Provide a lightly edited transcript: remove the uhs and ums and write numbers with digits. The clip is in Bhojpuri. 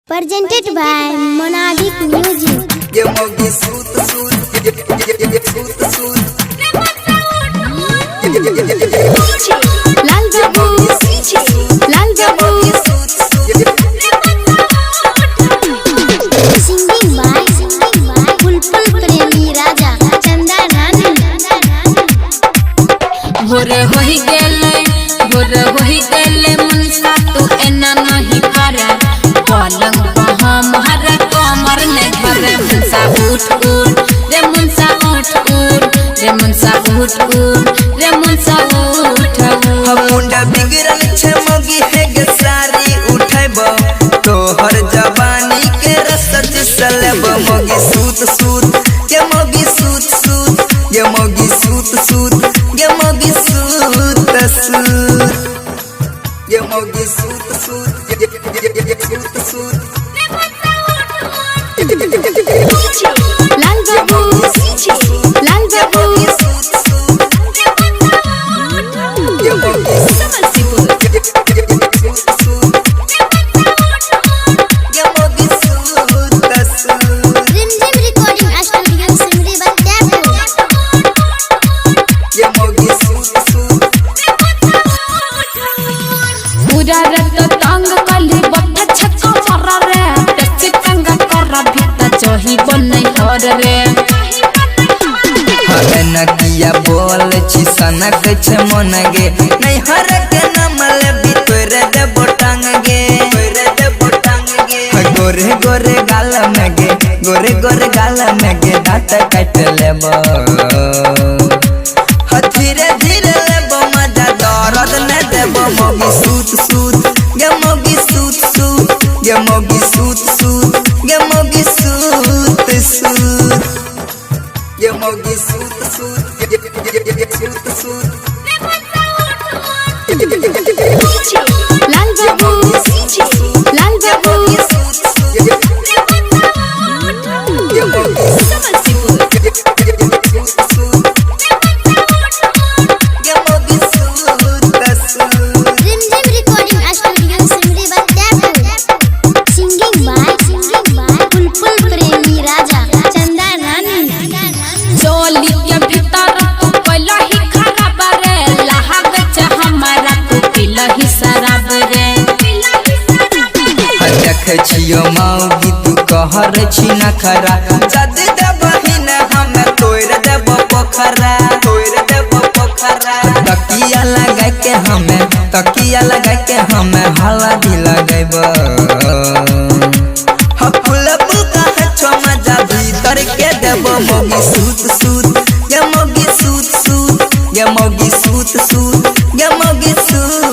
Presented by Monadic Music. Lal Babu, Lal Babu. Singing by Bulbul Premi Raja Chanda Rani. भोरे होई गेले मुनसा तू एना नहीं करे पलंग पर हम हर कमर ने धरे मुनसा उठ रे मुनसा उठ रे मुनसा उठ रे मुनसा उठ हम मुंडा बिगड़ल छे मगी है गे सारी उठैबो तोहर जवानी के रसत सलब मगी सूत के मगी सूत ये मगी सूत ये मगी सूत ये मगी सूत ये सूत Lal Babu, Lal Babu. ये मगी Rim Rim Recording Studio Simri Batapur. पूरा रत तंग कली बत्ता छक्का मारा रे टच कंगा कर भीता जही बनै हर रे नकिया बोल छी सनक छे मन गे नहीं हर के नमल बितोर दे बोटांग गे गोरे गोरे गाल में गे दांत काट लेबो धीरे धीरे लेबो मजा दर्द न देबो मोगी सूत गे मोगी सूत गे मोगी सूत गे मोगी सूत ये मोगी सूत Lal Babu, Lal Babu. ये मोगी Rim Rim Recording Studio Simri Batapur. Singing by Bulbul Premi Raja Chanda Rani. चोली के भीतर तू पहला ही खराब रे लहाग छ हमारा तू पिला ही शराब रे देख छियो मौगी तू कहर छी नखरा जद देबही न हम तोड़ देबो पोखरा तकिया लगा के हमें हल्दी लगैबो फूल बुका है छो मजा भीतर के देबो मोगी सूत ये मोगी सूत ये मोगी सूत ये मोगी सूत